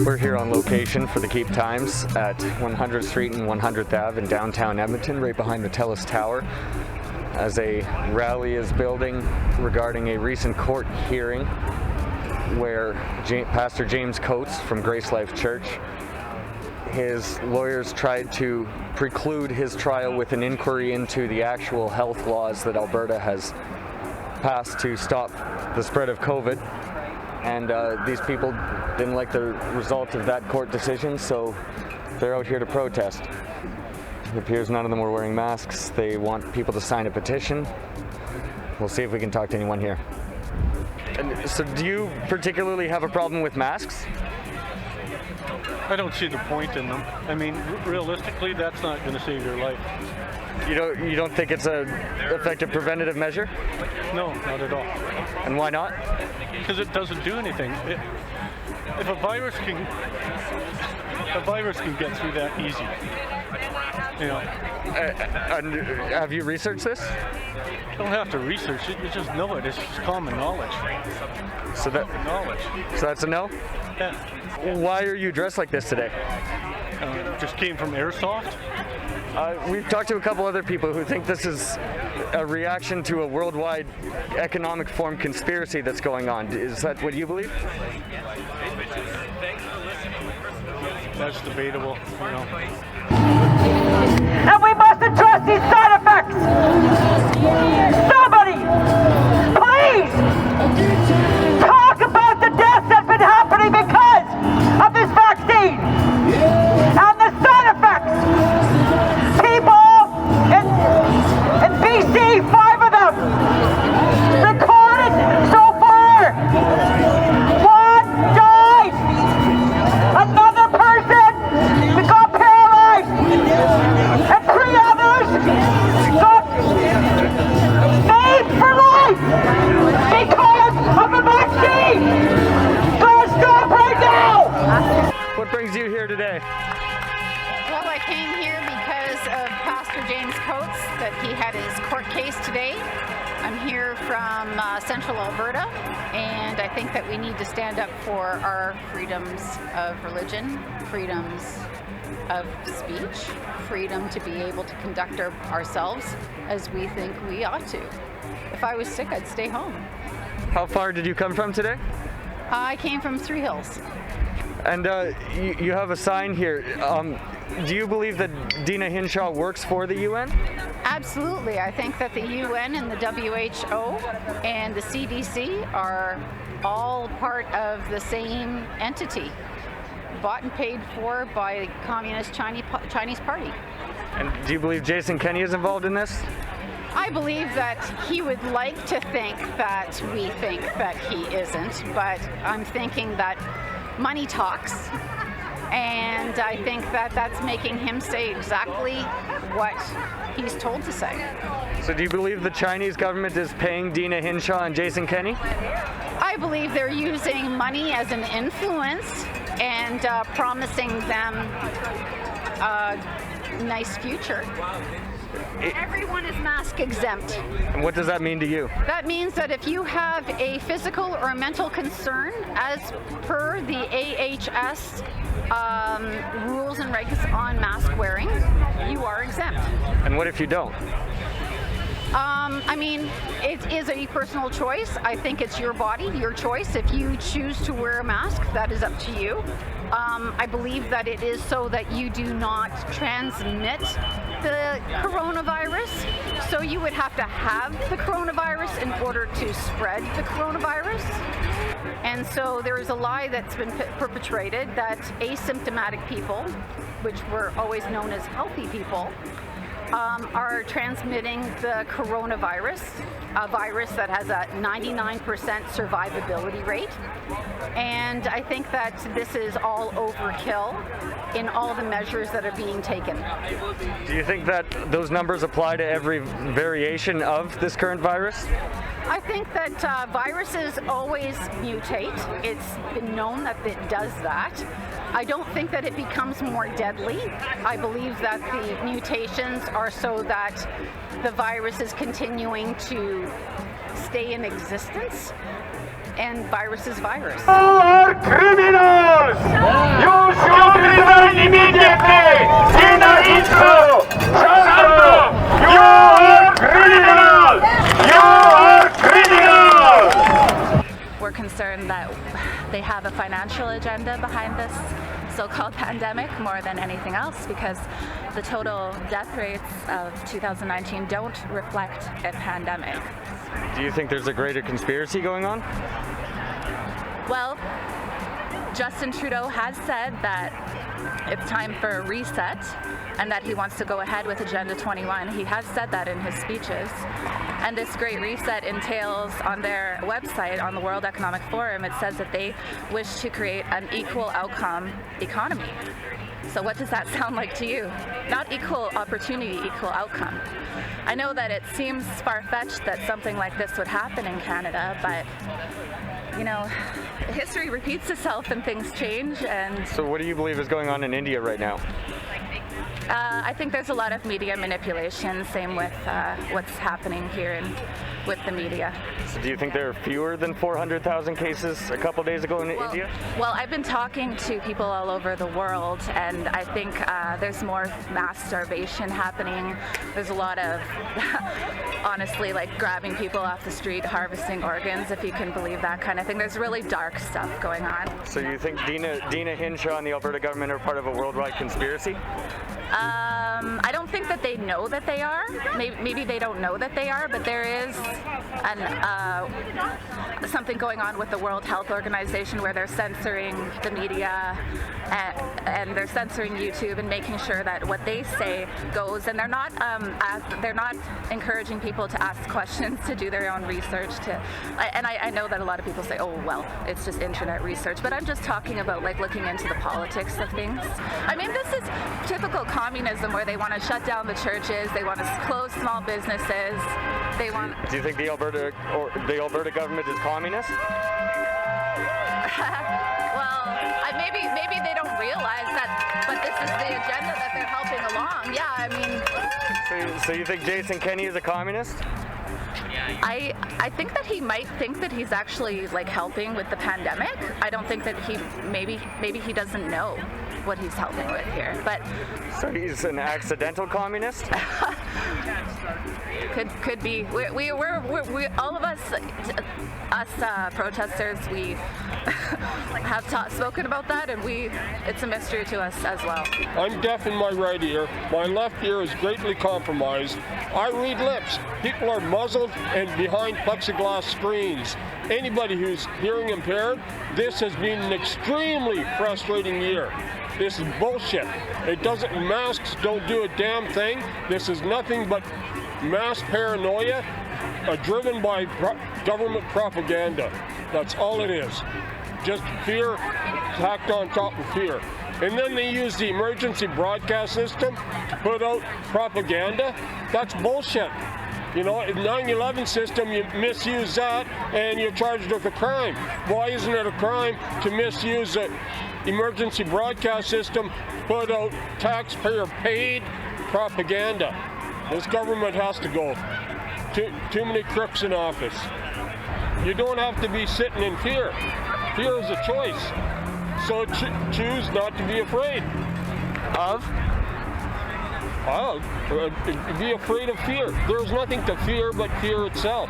We're here on location for the Cape Times at 100th Street and 100th Ave in downtown Edmonton, right behind the Telus Tower, as a rally is building regarding a recent court hearing where Pastor James Coates from Grace Life Church, his lawyers tried to preclude his trial with an inquiry into the actual health laws that Alberta has passed to stop the spread of COVID. And these people didn't like the result of that court decision, so they're out here to protest. It appears none of them were wearing masks. They want people to sign a petition. We'll see if we can talk to anyone here. And so do you particularly have a problem with masks? I don't see the point in them. I mean, realistically, that's not going to save your life. You don't think it's an effective preventative measure? No, not at all. And why not? Because it doesn't do anything. If a virus can get through that easy, you know. And have you researched this? You don't have to research it. You just know it. It's just common knowledge. So that's a no? Yeah. Why are you dressed like this today? Just came from Airsoft. We've talked to a couple other people who think this is a reaction to a worldwide economic form conspiracy that's going on. Is that what you believe? That's debatable, you know. And we must address these side effects! Somebody, please, talk about the deaths that have been happening because of this vaccine and the side effects. People in BC, 5 of them, recorded so far. One died. Another person got paralyzed. And 3 others got maimed for life because of the vaccine. Gotta stop right now. What brings you here today? Well, I came here because of Pastor James Coates, that he had his court case today. I'm here from central Alberta, and I think that we need to stand up for our freedoms of religion, freedoms of speech, freedom to be able to conduct ourselves as we think we ought to. If I was sick, I'd stay home. How far did you come from today? I came from Three Hills. And you have a sign here. Do you believe that Dina Hinshaw works for the UN? Absolutely. I think that the UN and the WHO and the CDC are all part of the same entity, bought and paid for by the Communist Chinese Party. And do you believe Jason Kenney is involved in this? I believe that he would like to think that we think that he isn't, but I'm thinking that money talks, and I think that that's making him say exactly what he's told to say. So do you believe the Chinese government is paying Dina Hinshaw and Jason Kenney? I believe they're using money as an influence and promising them a nice future. Everyone is mask exempt. And what does that mean to you? That means that if you have a physical or a mental concern, as per the AHS rules and regs on mask wearing, you are exempt. And what if you don't? I mean, it is a personal choice. I think it's your body, your choice. If you choose to wear a mask, that is up to you. I believe that it is so that you do not transmit the coronavirus. So you would have to have the coronavirus in order to spread the coronavirus. And so there is a lie that's been perpetrated that asymptomatic people, which were always known as healthy people, are transmitting the coronavirus, a virus that has a 99% survivability rate. And I think that this is all overkill in all the measures that are being taken. Do you think that those numbers apply to every variation of this current virus? I think that viruses always mutate. It's been known that it does that. I don't think that it becomes more deadly. I believe that the mutations are so that the virus is continuing to stay in existence, and virus is virus. All are criminals! financial agenda behind this so-called pandemic more than anything else, because the total death rates of 2019 don't reflect a pandemic. Do you think there's a greater conspiracy going on? Well, Justin Trudeau has said that it's time for a reset and that he wants to go ahead with Agenda 21. He has said that in his speeches. And this great reset entails, on their website, on the World Economic Forum, it says that they wish to create an equal outcome economy. So what does that sound like to you? Not equal opportunity, equal outcome. I know that it seems far-fetched that something like this would happen in Canada, but you know, history repeats itself and things change. And so what do you believe is going on in India right now? I think there's a lot of media manipulation, same with what's happening here with the media. So do you think there are fewer than 400,000 cases a couple days ago in India? Well, I've been talking to people all over the world, and I think there's more mass starvation happening. There's a lot of, honestly, like grabbing people off the street, harvesting organs, if you can believe that kind of thing. There's really dark stuff going on. So you think Dina Hinshaw and the Alberta government are part of a worldwide conspiracy? I don't think that they know that they are. Maybe they don't know that they are, but there is something going on with the World Health Organization where they're censoring the media and they're censoring YouTube and making sure that what they say goes. And they're not encouraging people to ask questions, to do their own research. I know that a lot of people say, oh well, it's just internet research, but I'm just talking about like looking into the politics of things. I mean, this is typical communism where they want to shut down the churches, they want to close small businesses, they want... Do you think the Alberta government is communist? Well, maybe they don't realize that, but this is the agenda that they're helping along. Yeah, I mean... So you think Jason Kenney is a communist? I think that he might think that he's actually like helping with the pandemic. I don't think that maybe he doesn't know what he's helping with here. But so he's an accidental communist? Could be. We all of us protesters, we have spoken about that, and it's a mystery to us as well. I'm deaf in my right ear. My left ear is greatly compromised. I read lips. People are muzzled and behind plexiglass screens. Anybody who's hearing impaired, this has been an extremely frustrating year. This is bullshit. Masks don't do a damn thing. This is nothing but mass paranoia driven by government propaganda. That's all it is. Just fear tacked on top of fear. And then they use the emergency broadcast system to put out propaganda. That's bullshit. You know, in 9/11 system, you misuse that and you're charged with a crime. Why isn't it a crime to misuse the emergency broadcast system, put out taxpayer-paid propaganda? This government has to go. Too many crooks in office. You don't have to be sitting in fear. Fear is a choice. So choose not to be afraid. Of? Be afraid of fear. There's nothing to fear but fear itself.